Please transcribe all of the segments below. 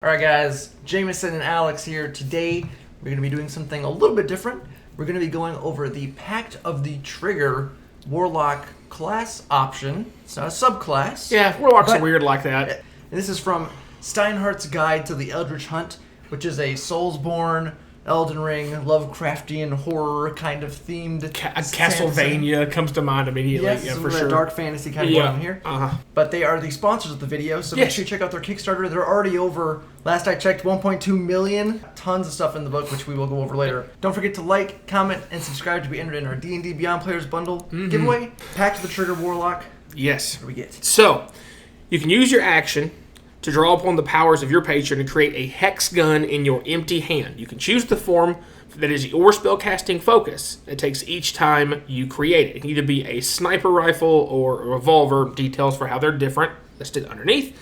Alright guys, Jameson and Alex here. Today we're going to be doing something a little bit different. We're going to be going over the Pact of the Trigger Warlock class option. It's not a subclass. Yeah, Warlocks are weird like that. And this is from Steinhardt's Guide to the Eldritch Hunt, which is a Soulsborne, Elden Ring, Lovecraftian horror kind of themed. Castlevania comes to mind immediately. Yes, yeah, some for of that sure. dark fantasy kind of going on here. But they are the sponsors of the video, so make sure you check out their Kickstarter. They're already over, last I checked, 1.2 million. Tons of stuff in the book, which we will go over later. Don't forget to like, comment, and subscribe to be entered in our D&D Beyond Players Bundle giveaway. Pact of the Trigger Warlock. Yes. What do we get? So, you can use your action to draw upon the powers of your patron to create a hexgun in your empty hand. You can choose the form that is your spellcasting focus. It takes each time you create it. It can either be a sniper rifle or a revolver. Details for how they're different listed underneath.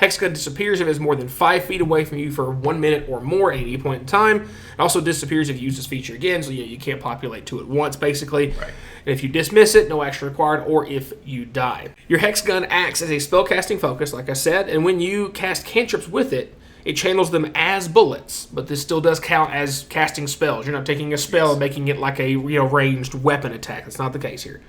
Hexgun disappears if it's more than 5 feet away from you for 1 minute or more at any point in time. It also disappears if you use this feature again, so you can't populate two at once, basically. Right. And if you dismiss it, no action required, or if you die. Your Hexgun acts as a spellcasting focus, like I said, and when you cast cantrips with it, it channels them as bullets, but this still does count as casting spells. You're not taking a spell and making it like a ranged weapon attack. That's not the case here.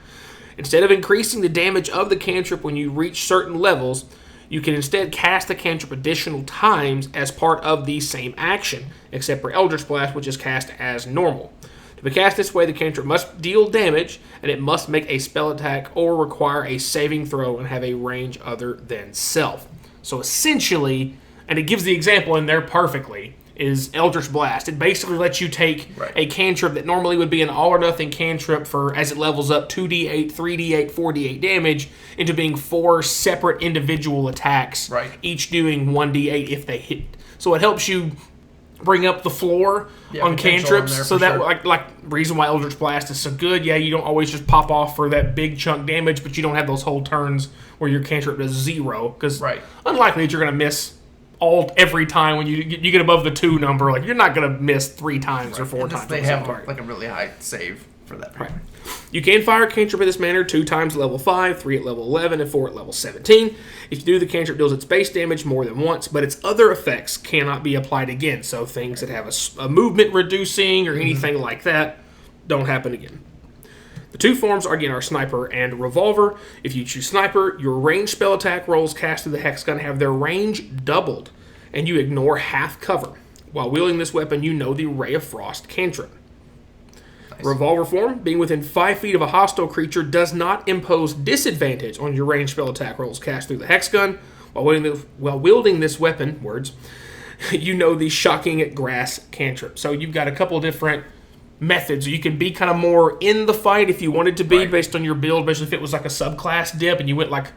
Instead of increasing the damage of the cantrip when you reach certain levels, you can instead cast the cantrip additional times as part of the same action, except for Eldritch Blast, which is cast as normal. To be cast this way, the cantrip must deal damage, and it must make a spell attack or require a saving throw and have a range other than self. So essentially, and it gives the example in there perfectly, is Eldritch Blast. It basically lets you take a cantrip that normally would be an all-or-nothing cantrip for, as it levels up, 2d8, 3d8, 4d8 damage, into being 4 separate individual attacks, each doing 1d8 if they hit. So it helps you bring up the floor on cantrips, so that like reason why Eldritch Blast is so good. Yeah, you don't always just pop off for that big chunk damage, but you don't have those whole turns where your cantrip does 0, because unlikely that you're going to miss every time when you get above the 2 number. Like, you're not going to miss 3 times or 4 times. They have like a really high save for that. Right. You can fire a cantrip in this manner 2 times at level 5, 3 at level 11, and 4 at level 17. If you do, the cantrip deals its base damage more than once, but its other effects cannot be applied again. So things that have a movement reducing or anything like that don't happen again. The 2 forms are, again, are Sniper and Revolver. If you choose Sniper, your ranged spell attack rolls cast with the Hexgun have their range doubled, and you ignore half cover. While wielding this weapon, you know the Ray of Frost cantrip. Nice. Revolver form, being within 5 feet of a hostile creature, does not impose disadvantage on your ranged spell attack rolls cast through the Hexgun. While wielding this weapon, you know the Shocking Grass cantrip. So you've got a couple different methods. You can be kind of more in the fight if you wanted to be, based on your build, especially if it was like a subclass dip and you went like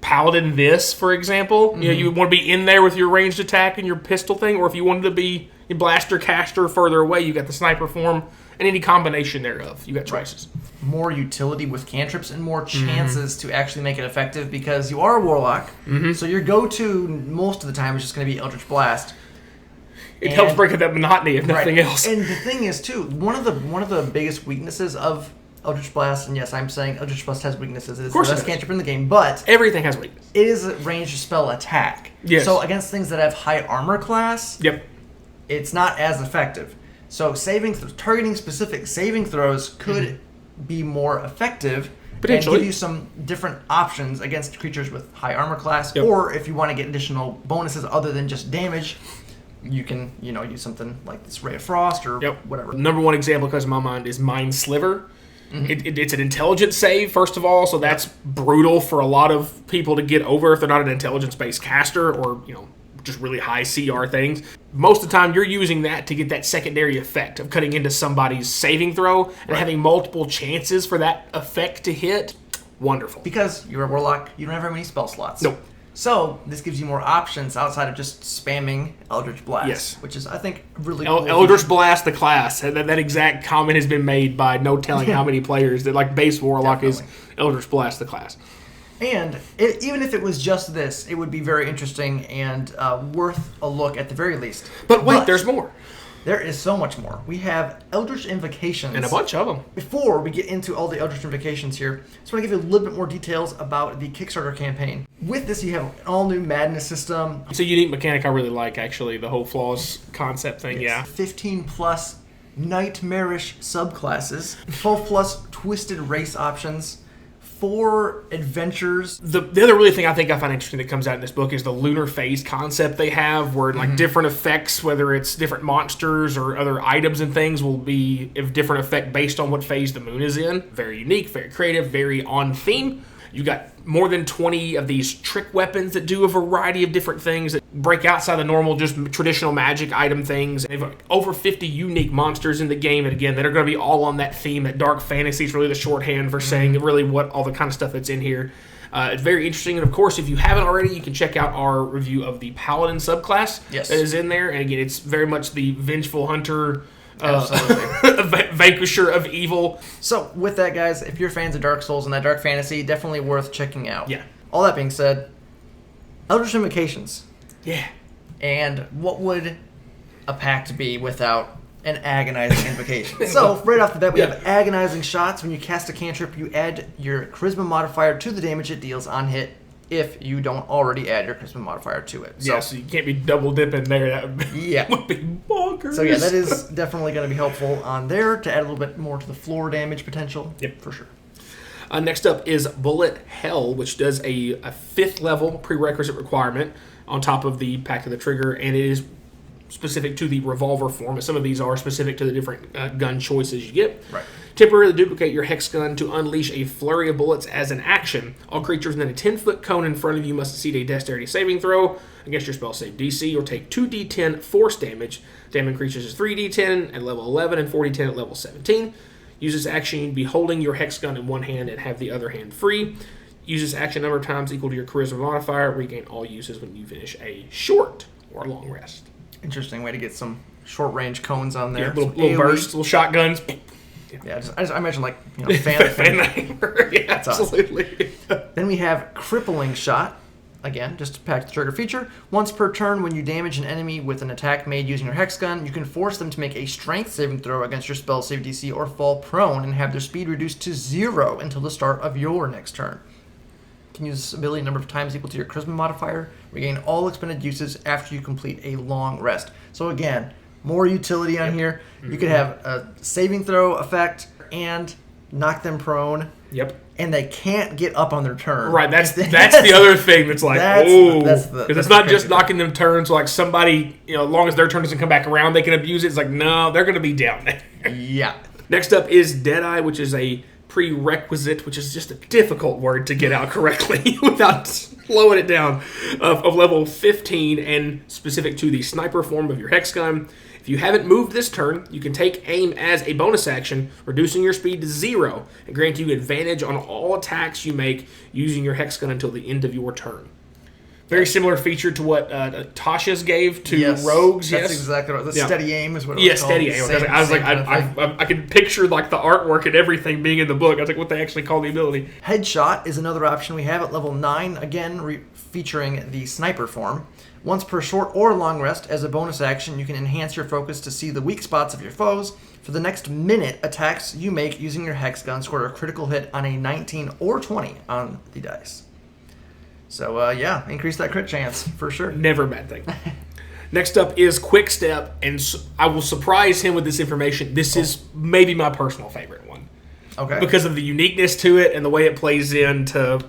Paladin this, for example. You know, you want to be in there with your ranged attack and your pistol thing, or if you wanted to be a blaster caster further away, you got the Sniper form, and any combination thereof. You got choices. More utility with cantrips and more chances to actually make it effective, because you are a Warlock, so your go-to most of the time is just going to be Eldritch Blast. It helps break up that monotony, if nothing else. And the thing is, too, one of the biggest weaknesses of Eldritch Blast, and yes, I'm saying Eldritch Blast has weaknesses. It is the best cantrip in the game, but everything has weakness. It is a ranged spell attack. Yes. So against things that have high armor class, it's not as effective. So targeting specific saving throws could be more effective. Potentially. And give you some different options against creatures with high armor class, or if you want to get additional bonuses other than just damage, you can, use something like this Ray of Frost or whatever. Number one example that comes to my mind is Mind Sliver. It's an intelligence save, first of all, so that's brutal for a lot of people to get over if they're not an intelligence-based caster or, just really high CR things. Most of the time, you're using that to get that secondary effect of cutting into somebody's saving throw and having multiple chances for that effect to hit. Wonderful. Because you're a Warlock, you don't have very many spell slots. Nope. So, this gives you more options outside of just spamming Eldritch Blast, which is, I think, really cool. Eldritch Blast, the class. That exact comment has been made by no telling how many players that, like, base Warlock is Eldritch Blast, the class. And even if it was just this, it would be very interesting and worth a look at the very least. But wait, there's more. There is so much more. We have Eldritch Invocations. And a bunch of them. Before we get into all the Eldritch Invocations here, I just want to give you a little bit more details about the Kickstarter campaign. With this, you have an all-new madness system. It's a unique mechanic I really like, actually, the whole flaws concept thing, yeah. 15-plus nightmarish subclasses, 12-plus twisted race options, 4 adventures. The other really thing I think I find interesting that comes out in this book is the lunar phase concept they have, where like different effects, whether it's different monsters or other items and things, will be of different effect based on what phase the moon is in. Very unique, very creative, very on theme. You got more than 20 of these trick weapons that do a variety of different things that break outside the normal, just traditional magic item things. They've got over 50 unique monsters in the game, and again, that are going to be all on that theme. That dark fantasy is really the shorthand for saying really what all the kind of stuff that's in here. It's very interesting, and of course, if you haven't already, you can check out our review of the Paladin subclass that is in there. And again, it's very much the vengeful hunter, vanquisher of evil. So with that, guys, if you're fans of Dark Souls and that dark fantasy, definitely worth checking out. Yeah. All that being said, Eldritch Invocations. Yeah. And what would a pact be without an agonizing invocation? So right off the bat, we have agonizing shots. When you cast a cantrip, you add your charisma modifier to the damage it deals on hit, if you don't already add your charisma modifier to it. So you can't be double dipping there. That would be bonkers. So yeah, that is definitely going to be helpful on there to add a little bit more to the floor damage potential. Yep, for sure. Next up is Bullet Hell, which does a 5th level prerequisite requirement on top of the Pact of the Trigger, and it is specific to the revolver form. Some of these are specific to the different gun choices you get. Right. Temporarily duplicate your hexgun to unleash a flurry of bullets as an action. All creatures within a 10-foot cone in front of you must succeed a dexterity saving throw against your spell save DC or take 2d10 force damage. Damage creatures is 3d10 at level 11 and 4d10 at level 17. Use this action, you'd be holding your hexgun in one hand and have the other hand free. Use this action number of times equal to your charisma modifier. Regain all uses when you finish a short or long rest. Interesting way to get some short-range cones on there. Yeah, little bursts, little shotguns. Yeah, I imagine like fan. Yeah, absolutely. Awesome. Then we have Crippling Shot. Again, just a Pact the Trigger feature. Once per turn, when you damage an enemy with an attack made using your hexgun, you can force them to make a strength saving throw against your spell save DC or fall prone and have their speed reduced to 0 until the start of your next turn. You can use this ability a number of times equal to your charisma modifier. Regain all expended uses after you complete a long rest. So again, more utility on here. You could have a saving throw effect and knock them prone. Yep. And they can't get up on their turn. Right, that's the other thing that's like, because it's not just knocking them turns. Like somebody, as long as their turn doesn't come back around, they can abuse it. It's like, no, they're going to be down there. Yeah. Next up is Deadeye, which is a prerequisite, which is just a difficult word to get out correctly without slowing it down, of level 15 and specific to the sniper form of your hexgun. If you haven't moved this turn, you can take aim as a bonus action, reducing your speed to 0 and granting you advantage on all attacks you make using your hexgun until the end of your turn. Very similar feature to what Tasha's gave to rogues. That's exactly right. The steady aim is what it was called. Steady aim. I could picture like the artwork and everything being in the book. I was like, what they actually call the ability. Headshot is another option we have at level 9, again featuring the sniper form. Once per short or long rest, as a bonus action, you can enhance your focus to see the weak spots of your foes. For the next minute, attacks you make using your hexgun score a critical hit on a 19 or 20 on the dice. So, increase that crit chance, for sure. Never a bad thing. Next up is Quick Step, and I will surprise him with this information. This is maybe my personal favorite one. Okay. Because of the uniqueness to it and the way it plays into...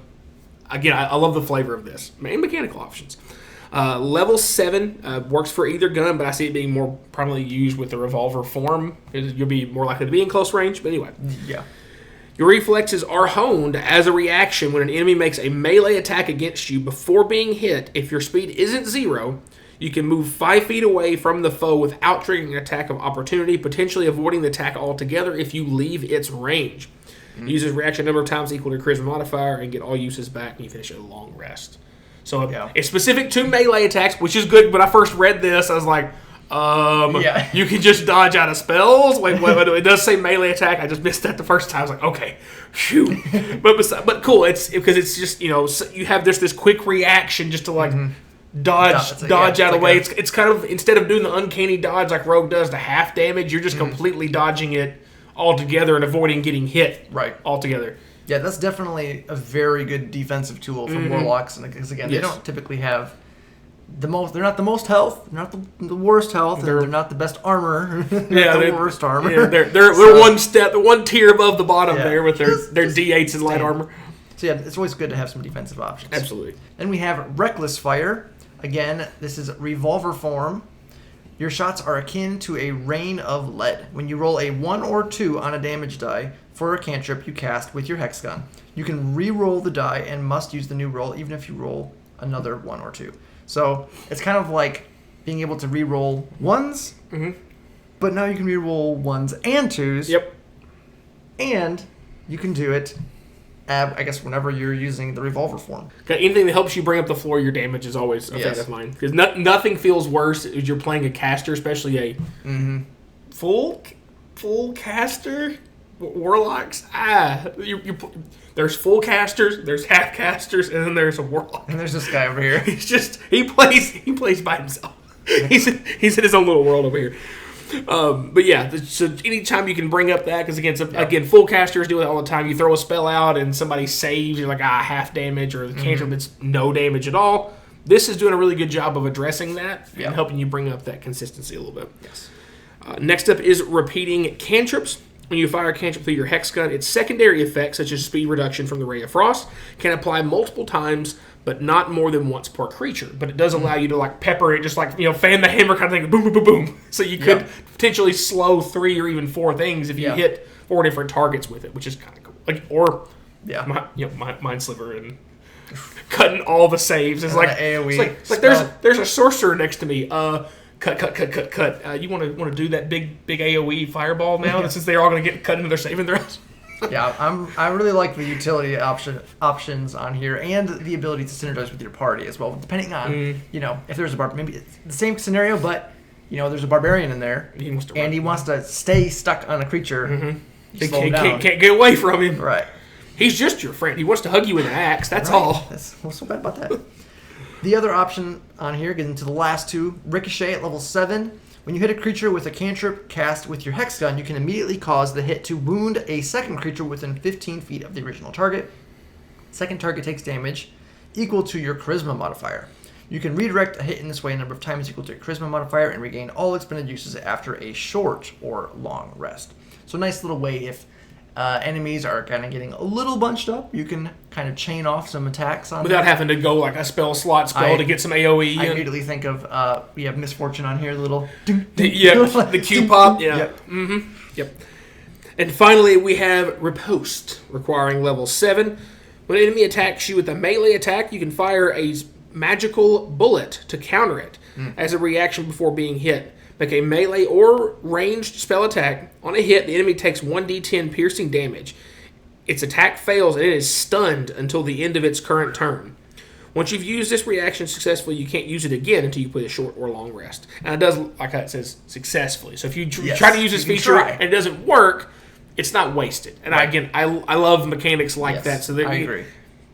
Again, I love the flavor of this. And mechanical options. Level 7 works for either gun, but I see it being more primarily used with the revolver form. You'll be more likely to be in close range, but anyway. Yeah. Your reflexes are honed as a reaction when an enemy makes a melee attack against you before being hit. If your speed isn't 0, you can move 5 feet away from the foe without triggering an attack of opportunity, potentially avoiding the attack altogether if you leave its range. Use this reaction a number of times equal to your charisma modifier and get all uses back and you finish a long rest. So it's specific to melee attacks, which is good. When I first read this, I was like, you can just dodge out of spells. Wait, it does say melee attack. I just missed that the first time. I was like, okay, phew. But cool. It's because it's just you have this quick reaction just to dodge out of the way. It's kind of, instead of doing the uncanny dodge like Rogue does to half damage, you're just completely dodging it altogether and avoiding getting hit altogether. Yeah, that's definitely a very good defensive tool for Warlocks, and because again, they don't typically have the most. They're not the most health, they're not the worst health, and they're not the best armor. They're the worst armor. Yeah, they're one tier above the bottom there with their D8s and light armor. So yeah, it's always good to have some defensive options. Absolutely. Then we have Reckless Fire. Again, this is revolver form. Your shots are akin to a rain of lead. When you roll a 1 or 2 on a damage die for a cantrip you cast with your hexgun, you can re-roll the die and must use the new roll even if you roll another 1 or 2. So it's kind of like being able to re-roll 1s, but now you can re-roll 1s and 2s. Yep. And you can do it, I guess, whenever you're using the revolver form. Anything that helps you bring up the floor, your damage is always a thing of mine. Because nothing feels worse as you're playing a caster, especially a full caster. Warlocks. There's full casters, there's half casters, and then there's a warlock. And there's this guy over here. He plays by himself. He's in his own little world over here. But yeah, so anytime you can bring up that, because again, full casters do it all the time. You throw a spell out and somebody saves, you're like, half damage, or the cantrip it's no damage at all. This is doing a really good job of addressing that and helping you bring up that consistency a little bit. Yes. Next up is repeating cantrips. When you fire a cantrip through your hexgun, its secondary effects, such as speed reduction from the Ray of Frost, can apply multiple times, but not more than once per creature. But it does allow you to like pepper it, just like, fan the hammer kind of thing, boom, boom, boom, boom. So you could potentially slow 3 or even 4 things if you hit 4 different targets with it, which is kind of cool. Mind Sliver and cutting all the saves. It's like AOE. It's like there's a sorcerer next to me. Cut. You want to do that big AOE fireball now, since they're all going to get cut into their saving throws? I really like the utility options on here, and the ability to synergize with your party as well, depending on if there's maybe it's the same scenario, but there's a barbarian in there, he wants to stay stuck on a creature. He can't get away from him. Right. He's just your friend. He wants to hug you with an axe. That's all. What's so bad about that? The other option on here, getting to the last 2, Ricochet at level 7. When you hit a creature with a cantrip cast with your hexgun, you can immediately cause the hit to wound a second creature within 15 feet of the original target. Second target takes damage equal to your charisma modifier. You can redirect a hit in this way a number of times equal to your charisma modifier and regain all expended uses after a short or long rest. So nice little way if enemies are kind of getting a little bunched up, you can kind of chain off some attacks on without having to go like a spell to get some AoE. I immediately think of we have Misfortune on here, the little the Q pop. Yep. And finally, we have Riposte, requiring level 7. When an enemy attacks you with a melee attack, you can fire a magical bullet to counter it as a reaction before being hit. Make a melee or ranged spell attack. On a hit, the enemy takes 1d10 piercing damage. Its attack fails and it is stunned until the end of its current turn. Once you've used this reaction successfully, you can't use it again until you put a short or long rest. And it does, like it says, successfully. So if you try to use this feature and it doesn't work, it's not wasted. And I love mechanics like that. So I agree.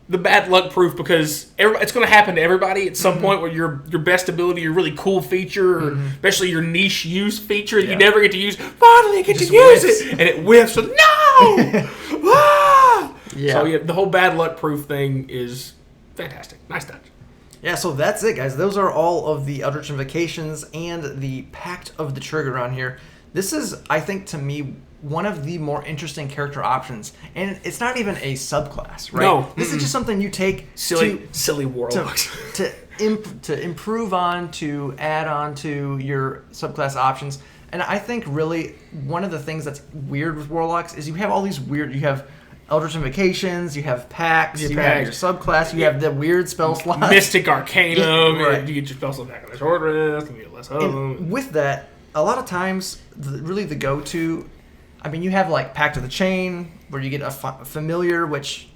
The bad luck proof, because it's going to happen to everybody at some point where your best ability, your really cool feature, or especially your niche use feature that you never get to use, finally I get to use it, and it whiffs. So, no! So the whole bad luck proof thing is fantastic. Nice touch. Yeah, so that's it, guys. Those are all of the Eldritch Invocations and the Pact of the Trigger on here. This is, I think, to me, one of the more interesting character options, and it's not even a subclass, right? No, this is just something you take silly warlocks to improve on, to add on to your subclass options. And I think really one of the things that's weird with warlocks is you have all these weird. You have Eldritch Invocations, you have Pacts, you have your subclass, you have the weird spell slots, Mystic Arcanum, and you get your spell slot back on the short rest, and you get less of them. And with that, a lot of times, the go-to. I mean, you have like Pact of the Chain, where you get a familiar, which,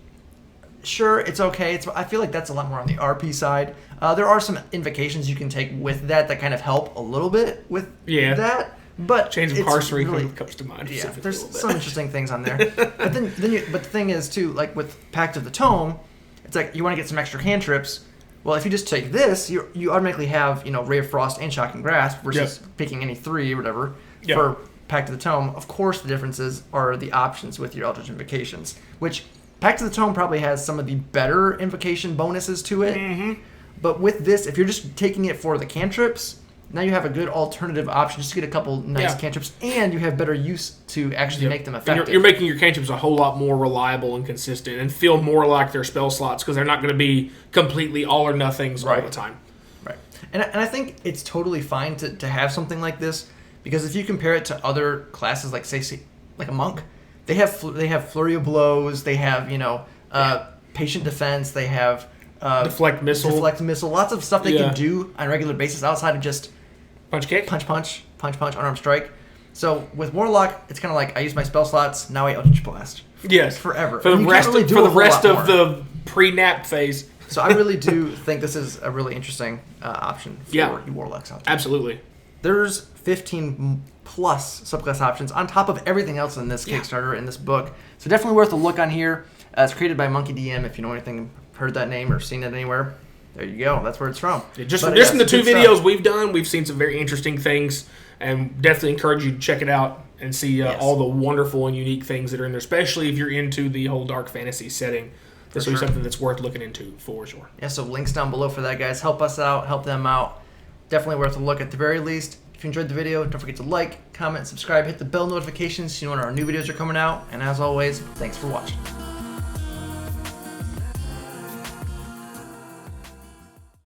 sure, it's okay. I feel like that's a lot more on the RP side. There are some invocations you can take with that kind of help a little bit with that. But Chains of Carcery really comes to mind. Yeah, there's some interesting things on there. But but the thing is too, like with Pact of the Tome, it's like you want to get some extra cantrips. Well, if you just take this, you automatically have, Ray of Frost and Shocking Grasp versus picking any 3 or whatever for Pact of the Tome. Of course, the differences are the options with your Eldritch Invocations, which Pact of the Tome probably has some of the better invocation bonuses to it. Mm-hmm. But with this, if you're just taking it for the cantrips, now you have a good alternative option just to get a couple nice cantrips, and you have better use to actually make them effective. You're making your cantrips a whole lot more reliable and consistent and feel more like their spell slots because they're not going to be completely all or nothings all the time. Right. And I think it's totally fine to have something like this because if you compare it to other classes like, say, like a monk, they have Flurry of Blows, they have, Patient Defense, they have... Deflect Missile, lots of stuff they can do on a regular basis outside of just punch kick, punch, unarmed strike. So with Warlock, it's kind of like I use my spell slots, now I Eldritch Blast. Yes, forever. For the rest of the pre-nap phase. So I really do think this is a really interesting option for you Warlocks out there. Absolutely. There's 15 plus subclass options on top of everything else in this Kickstarter, in this book. So definitely worth a look on here. It's created by MonkeyDM, if you know anything, heard that name or seen it anywhere. There you go. That's where it's from. Just from the 2 videos we've done, we've seen some very interesting things, and definitely encourage you to check it out and see all the wonderful and unique things that are in there, especially if you're into the whole dark fantasy setting. This will be something that's worth looking into for sure. Yeah, so links down below for that, guys. Help us out. Help them out. Definitely worth a look at the very least. If you enjoyed the video, don't forget to like, comment, subscribe, hit the bell notifications so you know when our new videos are coming out. And as always, thanks for watching.